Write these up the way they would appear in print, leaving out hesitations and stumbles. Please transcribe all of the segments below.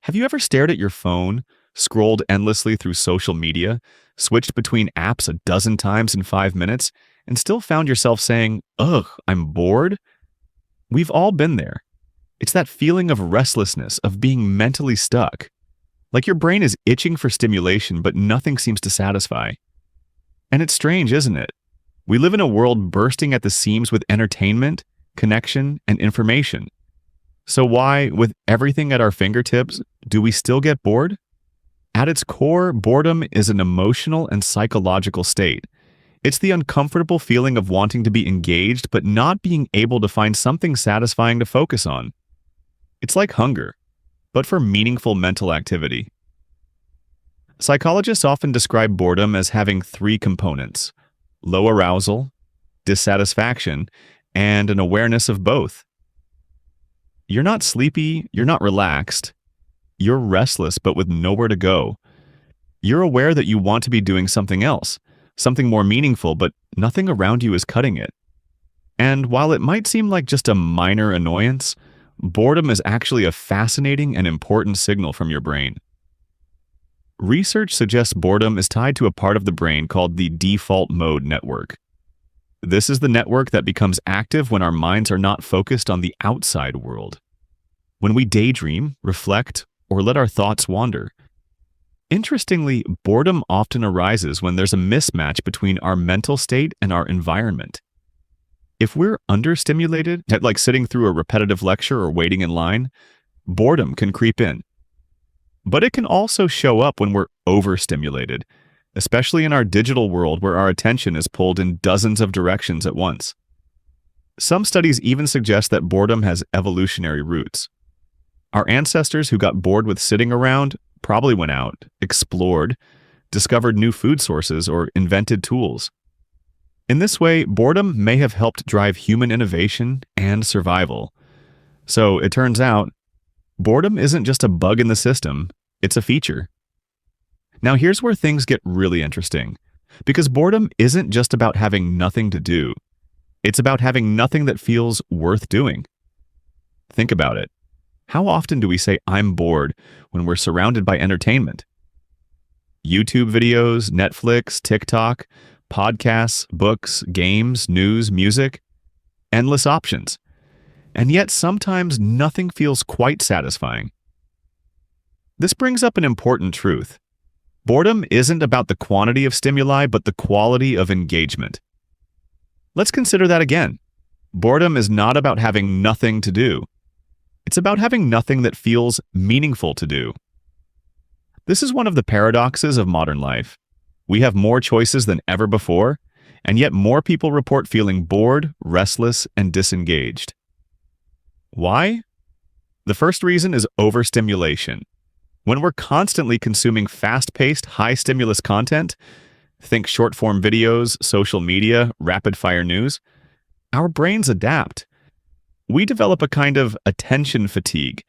Have you ever stared at your phone, scrolled endlessly through social media, switched between apps a dozen times in 5 minutes, and still found yourself saying, "Ugh, I'm bored"? We've all been there. It's that feeling of restlessness, of being mentally stuck. Like your brain is itching for stimulation, but nothing seems to satisfy. And it's strange, isn't it? We live in a world bursting at the seams with entertainment, connection, and information. So why, with everything at our fingertips, do we still get bored? At its core, boredom is an emotional and psychological state. It's the uncomfortable feeling of wanting to be engaged but not being able to find something satisfying to focus on. It's like hunger, but for meaningful mental activity. Psychologists often describe boredom as having three components: low arousal, dissatisfaction, and an awareness of both. You're not sleepy, you're not relaxed. You're restless but with nowhere to go. You're aware that you want to be doing something else, something more meaningful, but nothing around you is cutting it. And while it might seem like just a minor annoyance, boredom is actually a fascinating and important signal from your brain. Research suggests boredom is tied to a part of the brain called the default mode network. This is the network that becomes active when our minds are not focused on the outside world. When we daydream, reflect, or let our thoughts wander. Interestingly, boredom often arises when there's a mismatch between our mental state and our environment. If we're understimulated, like sitting through a repetitive lecture or waiting in line, boredom can creep in. But it can also show up when we're overstimulated, especially in our digital world where our attention is pulled in dozens of directions at once. Some studies even suggest that boredom has evolutionary roots. Our ancestors who got bored with sitting around probably went out, explored, discovered new food sources, or invented tools. In this way, boredom may have helped drive human innovation and survival. So it turns out, boredom isn't just a bug in the system, it's a feature. Now here's where things get really interesting, because boredom isn't just about having nothing to do. It's about having nothing that feels worth doing. Think about it. How often do we say "I'm bored" when we're surrounded by entertainment? YouTube videos, Netflix, TikTok, podcasts, books, games, news, music, endless options. And yet sometimes nothing feels quite satisfying. This brings up an important truth. Boredom isn't about the quantity of stimuli, but the quality of engagement. Let's consider that again. Boredom is not about having nothing to do. It's about having nothing that feels meaningful to do. This is one of the paradoxes of modern life. We have more choices than ever before, and yet more people report feeling bored, restless, and disengaged. Why? The first reason is overstimulation. When we're constantly consuming fast-paced, high-stimulus content, think short-form videos, social media, rapid-fire news, our brains adapt. We develop a kind of attention fatigue,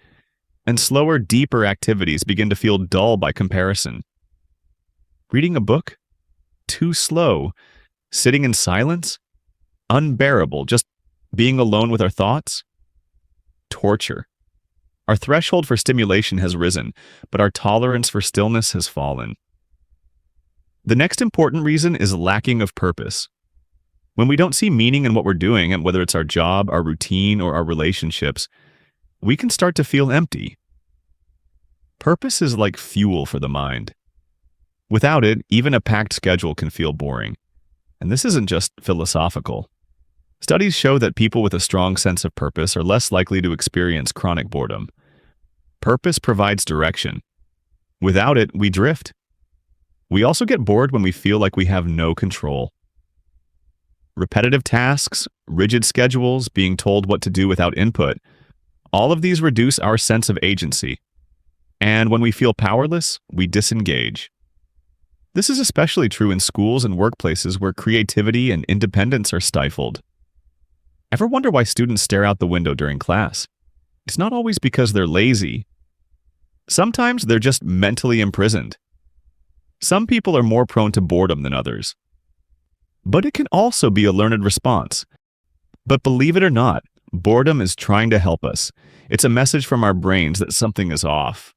and slower, deeper activities begin to feel dull by comparison. Reading a book? Too slow. Sitting in silence? Unbearable. Just being alone with our thoughts? Torture. Our threshold for stimulation has risen, but our tolerance for stillness has fallen. The next important reason is lacking of purpose. When we don't see meaning in what we're doing, and whether it's our job, our routine, or our relationships, we can start to feel empty. Purpose is like fuel for the mind. Without it, even a packed schedule can feel boring. And this isn't just philosophical. Studies show that people with a strong sense of purpose are less likely to experience chronic boredom. Purpose provides direction. Without it, we drift. We also get bored when we feel like we have no control. Repetitive tasks, rigid schedules, being told what to do without input, all of these reduce our sense of agency. And when we feel powerless, we disengage. This is especially true in schools and workplaces where creativity and independence are stifled. Ever wonder why students stare out the window during class? It's not always because they're lazy. Sometimes they're just mentally imprisoned. Some people are more prone to boredom than others. But it can also be a learned response. But believe it or not, boredom is trying to help us. It's a message from our brains that something is off.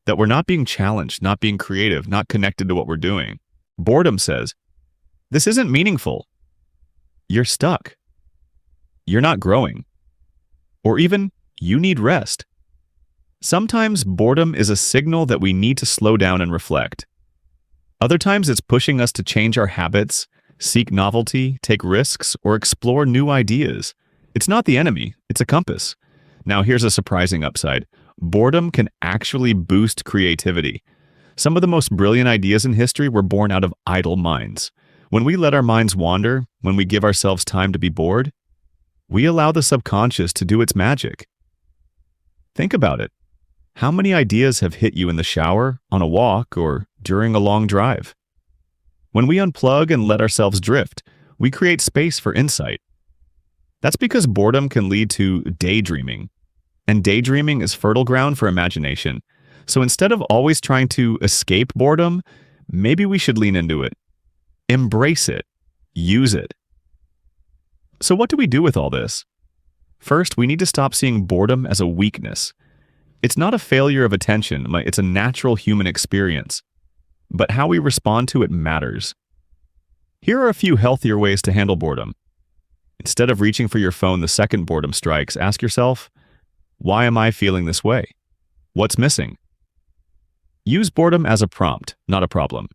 that we're not being challenged, not being creative, not connected to what we're doing. Boredom says, this isn't meaningful. You're stuck. You're not growing. Or even, you need rest. Sometimes boredom is a signal that we need to slow down and reflect. Other times it's pushing us to change our habits, seek novelty, take risks, or explore new ideas. It's not the enemy, it's a compass. Now here's a surprising upside. Boredom can actually boost creativity. Some of the most brilliant ideas in history were born out of idle minds. When we let our minds wander, when we give ourselves time to be bored, we allow the subconscious to do its magic. Think about it. How many ideas have hit you in the shower, on a walk, or during a long drive? When we unplug and let ourselves drift, we create space for insight. That's because boredom can lead to daydreaming. And daydreaming is fertile ground for imagination. So instead of always trying to escape boredom, maybe we should lean into it. Embrace it. Use it. So what do we do with all this? First, we need to stop seeing boredom as a weakness. It's not a failure of attention, it's a natural human experience. But how we respond to it matters. Here are a few healthier ways to handle boredom. Instead of reaching for your phone the second boredom strikes, ask yourself, why am I feeling this way? What's missing? Use boredom as a prompt, not a problem.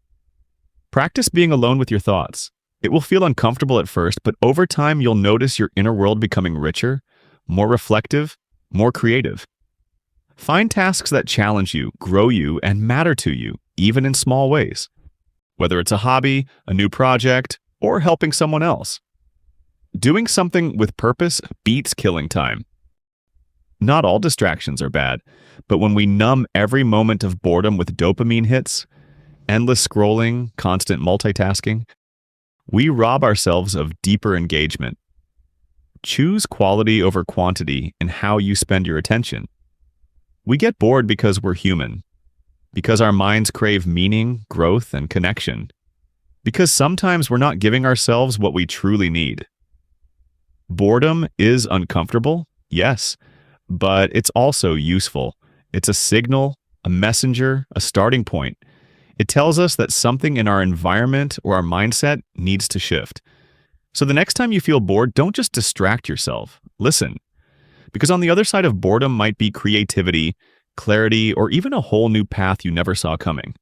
Practice being alone with your thoughts. It will feel uncomfortable at first, but over time you'll notice your inner world becoming richer, more reflective, more creative. Find tasks that challenge you, grow you, and matter to you, even in small ways. Whether it's a hobby, a new project, or helping someone else. Doing something with purpose beats killing time. Not all distractions are bad, but when we numb every moment of boredom with dopamine hits, endless scrolling, constant multitasking, we rob ourselves of deeper engagement. Choose quality over quantity in how you spend your attention. We get bored because we're human, because our minds crave meaning, growth, and connection, because sometimes we're not giving ourselves what we truly need. Boredom is uncomfortable, yes, but it's also useful. It's a signal, a messenger, a starting point. It tells us that something in our environment or our mindset needs to shift. So the next time you feel bored, don't just distract yourself. Listen. Because on the other side of boredom might be creativity, clarity, or even a whole new path you never saw coming.